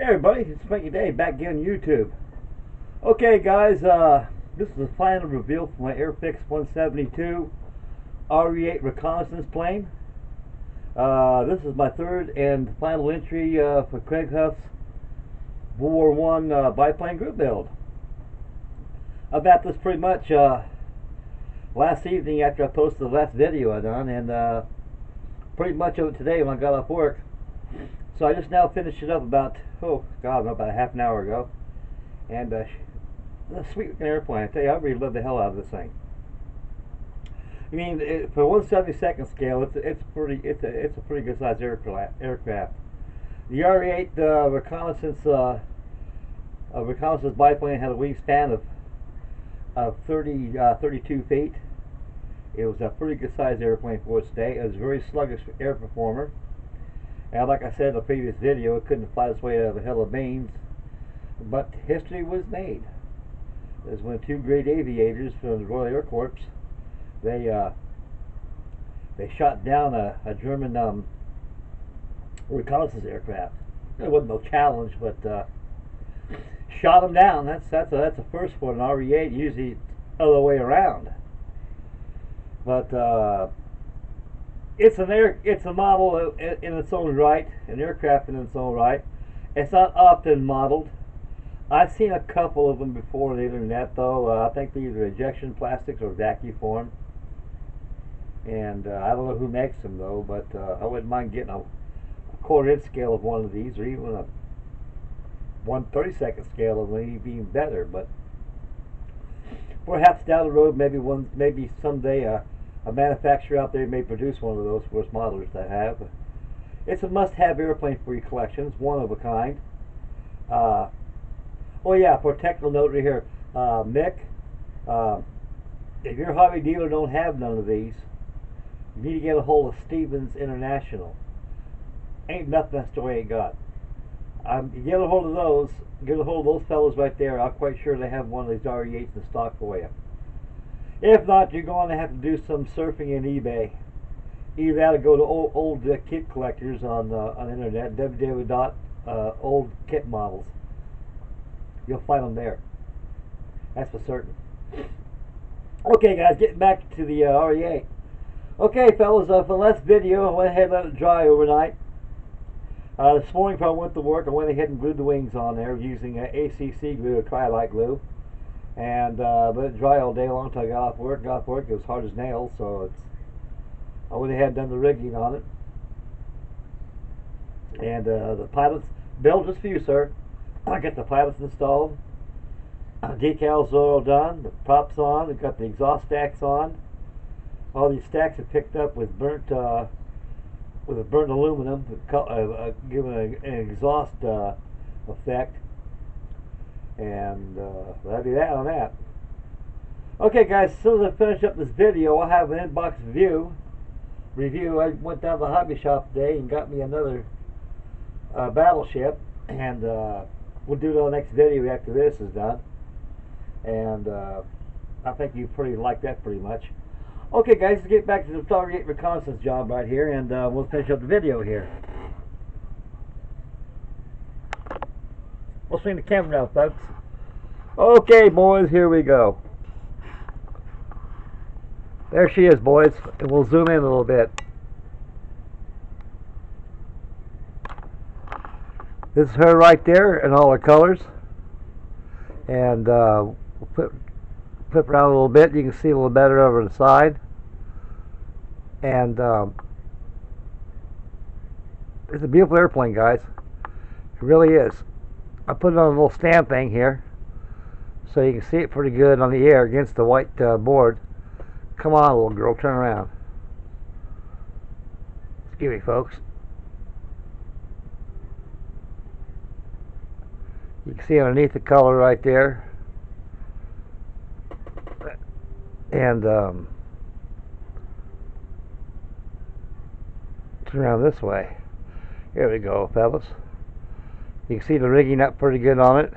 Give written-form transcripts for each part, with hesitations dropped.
Hey everybody, it's Frankie Day back again on YouTube. Okay guys, this is the final reveal for my Airfix 172 RE8 Reconnaissance plane. This is my third and final entry for Craig Huffs WW1 Biplane group build. I've got this pretty much last evening after I posted the last video I done, and pretty much of it today when I got off work. So I just now finished it up about, about a half an hour ago. And it's a sweet looking airplane. I tell you, I really love the hell out of this thing. I mean, for 1/72nd scale, it's a pretty good sized aircraft. The RE8 reconnaissance biplane had a wingspan of 32 feet. It was a pretty good sized airplane for its day. It was a very sluggish air performer. And like I said in the previous video, it couldn't fly its way out of a hill of beans, but history was made. It was when two great aviators from the Royal Air Corps, they shot down a German reconnaissance aircraft. There wasn't no challenge, but shot them down. That's a first for an RE8. Usually other way around. But it's a model in its own right, an aircraft in its own right. It's not often modeled. I've seen a couple of them before on the internet, though. I think they're either ejection plastics or vacuum form. And I don't know who makes them, though, but I wouldn't mind getting a quarter-inch scale of one of these, or even a 1/32nd scale of one, even better. But perhaps down the road, maybe someday a manufacturer out there may produce one of those for us modelers to have. It's a must-have airplane for your collection. It's one of a kind. Oh yeah, for a technical note right here, Mick, if your hobby dealer don't have none of these, you need to get a hold of Stevens International. Ain't nothing that story ain't got. You get a hold of those fellows right there. I'm quite sure they have one of these RE8s in stock for you. If not, you're going to have to do some surfing in eBay. Either that or go to old kit collectors on the internet, www.oldkitmodels. You'll find them there. That's for certain. Okay, guys, getting back to the RE8. Okay, fellas, for the last video, I went ahead and let it dry overnight. This morning, before I went to work, I went ahead and glued the wings on there using ACC glue, a Cryolite glue. And let it dry all day long until I got off work. It was hard as nails, so I went ahead and done the rigging on it. And the pilots, Bill, just for you, sir. I got the pilots installed. Decals are all done. The props on. We've got the exhaust stacks on. All these stacks are picked up with burnt aluminum, giving an exhaust effect. And that'll be that on that. Okay, guys, as soon as I finish up this video, I'll have an inbox review. I went down to the hobby shop today and got me another battleship, and we'll do the next video after this is done. And I think you pretty like that pretty much. Okay, guys, let's get back to the RE8 reconnaissance job right here, and we'll finish up the video here. We'll swing the camera now, folks. Okay, boys, here we go. There she is, boys, and we'll zoom in a little bit. This is her right there in all her colors. And we'll flip around a little bit. You can see a little better over the side. And it's a beautiful airplane, guys. It really is. I put it on a little stand thing here so you can see it pretty good on the air against the white board. Come on, little girl, turn around. Excuse me, folks. You can see underneath the color right there. And turn around this way. Here we go, fellas. You can see the rigging up pretty good on it.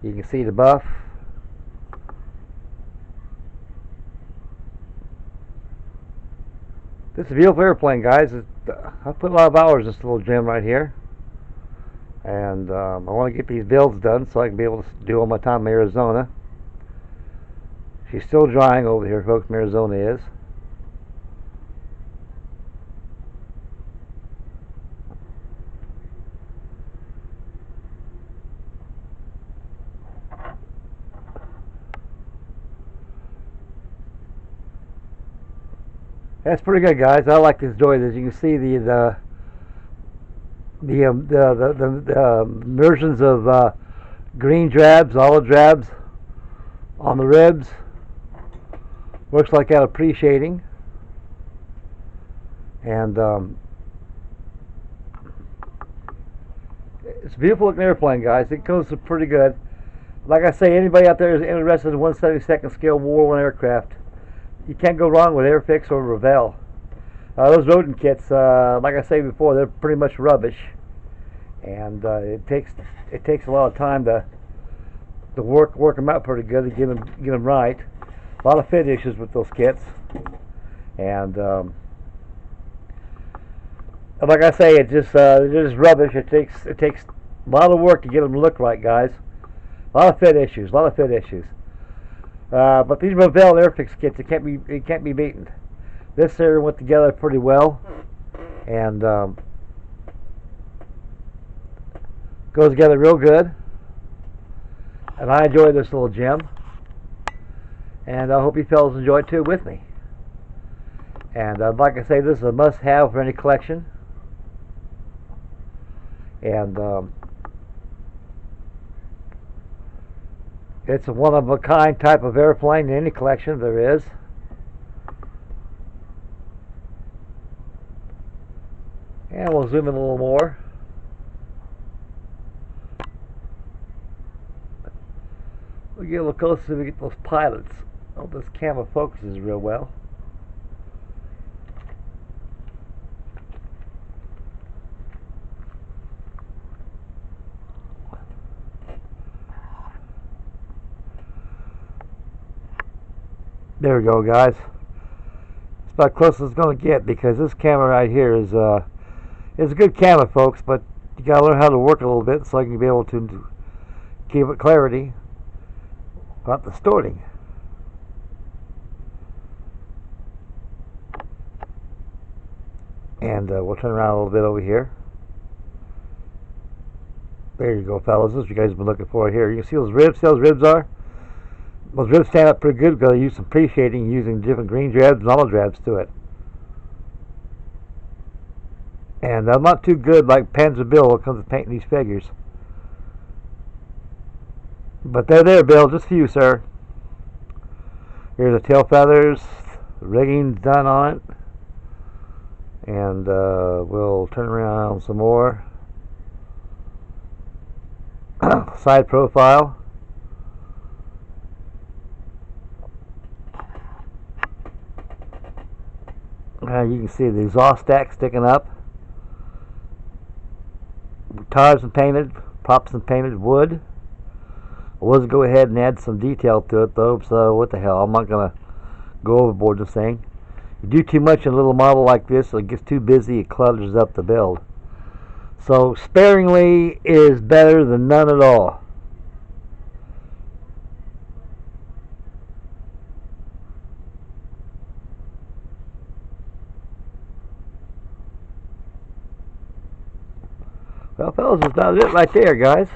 You can see the buff. This is a beautiful airplane, guys. I put a lot of hours in this little gem right here. And I want to get these builds done so I can be able to do all my time in Arizona. She's still drying over here, folks. Arizona is. That's pretty good, guys. I like to enjoy this. You can see the immersions of green drabs, olive drabs on the ribs. Looks like that appreciating. And it's a beautiful looking airplane, guys. It goes pretty good. Like I say, anybody out there is interested in 1/72nd scale War I aircraft, you can't go wrong with Airfix or Revell. Those rodent kits, like I say before, they're pretty much rubbish, and it takes a lot of time to work them out pretty good to get them right. A lot of fit issues with those kits, and like I say, they're just rubbish. It takes a lot of work to get them to look right, guys. A lot of fit issues. But these Revell Airfix kits, it can't be beaten. This here went together pretty well, and goes together real good. And I enjoy this little gem, and I hope you fellas enjoy it too with me. And like I say, this is a must-have for any collection. And it's a one-of-a-kind type of airplane in any collection there is. And we'll zoom in a little more. We'll get a little closer so we get those pilots. Oh, this camera focuses real well. There we go, guys. It's about close as it's going to get, because this camera right here is a good camera, folks, but you got to learn how to work a little bit so you can be able to give it clarity without distorting. And we'll turn around a little bit over here. There you go, fellas. This is what you guys have been looking for here. You can see those ribs. See how those ribs are? Those ribs stand up pretty good because I use some pre-shading using different green drabs and olive drabs to it. And I'm not too good like Panzer Bill when it comes to painting these figures. But they're there, Bill. Just for you, sir. Here's the tail feathers. The rigging's done on it. And we'll turn around some more. Side profile. You can see the exhaust stack sticking up. Tires and painted, props and painted wood. I was go ahead and add some detail to it though, so what the hell, I'm not going to go overboard this thing. You do too much in a little model like this, so it gets too busy, it clutters up the build. So sparingly is better than none at all. Well, fellas, that's about it right there, guys.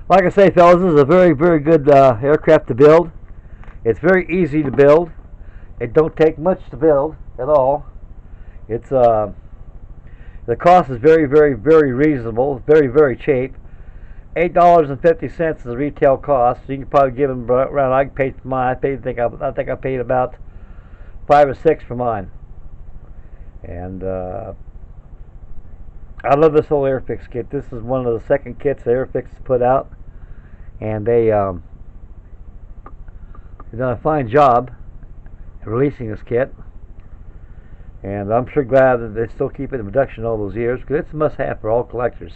Like I say, fellas, this is a very, very good aircraft to build. It's very easy to build. It don't take much to build at all. It's the cost is very, very, very reasonable. Very, very cheap. $8.50 is the retail cost. So you can probably give them around. I paid for mine. I think I paid about $5 or $6 for mine. And I love this whole Airfix kit. This is one of the second kits that Airfix put out, and they've done a fine job releasing this kit. And I'm sure glad that they still keep it in production all those years, because it's a must-have for all collectors.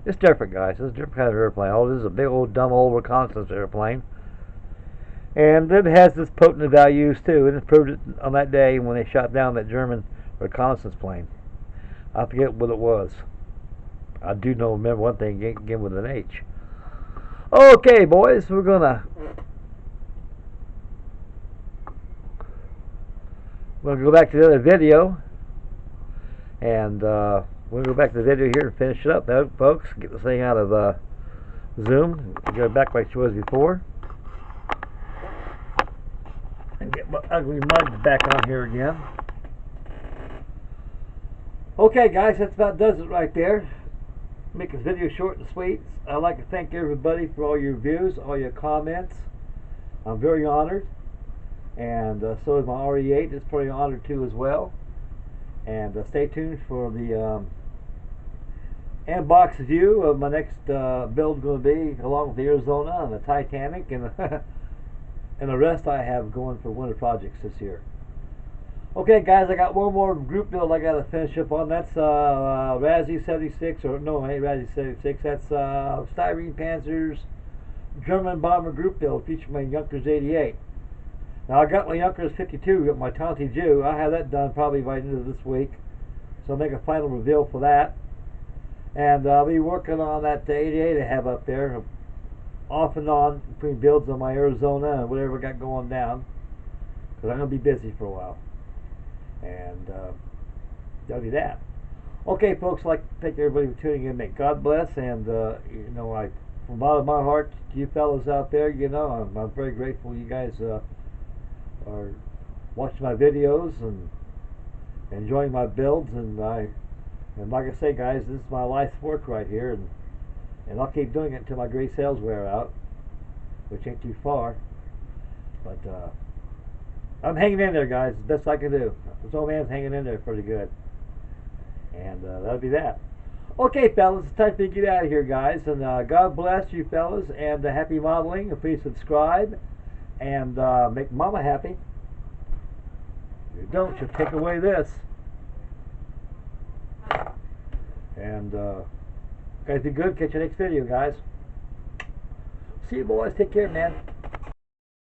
It's different, guys. It's a different kind of airplane. Oh, this is a big old dumb old reconnaissance airplane. And it has its potent values too. It proved it on that day when they shot down that German reconnaissance plane. I forget what it was. I do know, remember one thing, again with an H. Okay, boys, we're gonna go back to the other video, and we'll go back to the video here and finish it up, folks. Get this thing out of Zoom. Go back like it was before, and get my ugly mug back on here again. Okay, guys, that's about does it right there. Make this video short and sweet. I'd like to thank everybody for all your views, all your comments. I'm very honored, and so is my RE8. It's pretty honored too as well. And stay tuned for the inbox view of my next build going to be, along with the Arizona and the Titanic and and the rest I have going for winter projects this year. Okay, guys, I got one more group build I got to finish up on. That's RE 76, or no, it ain't RE 76. That's Styrene Panzer's German bomber group build featuring my Junkers 88. Now I got my Junkers 52, got my Tanti Jew. I have that done probably by the end of this week, so I'll make a final reveal for that. And I'll be working on that 88 I have up there, off and on between builds on my Arizona and whatever I got going down, because I'm going to be busy for a while. And that'll be that. Okay, folks, I'd like to thank everybody for tuning in. May God bless, and you know, from the bottom of my heart to you fellas out there, you know, I'm very grateful you guys are watching my videos and enjoying my builds, and like I say, guys, this is my life's work right here, and I'll keep doing it until my gray cells wear out, which ain't too far. But I'm hanging in there, guys, the best I can do. This old man's hanging in there pretty good. And that'll be that. Okay, fellas, it's time to get out of here, guys. And God bless you, fellas, and happy modeling. And please subscribe and make Mama happy. If you don't, she'll take away this. And guys, be good. Catch you next video, guys. See you, boys. Take care, man.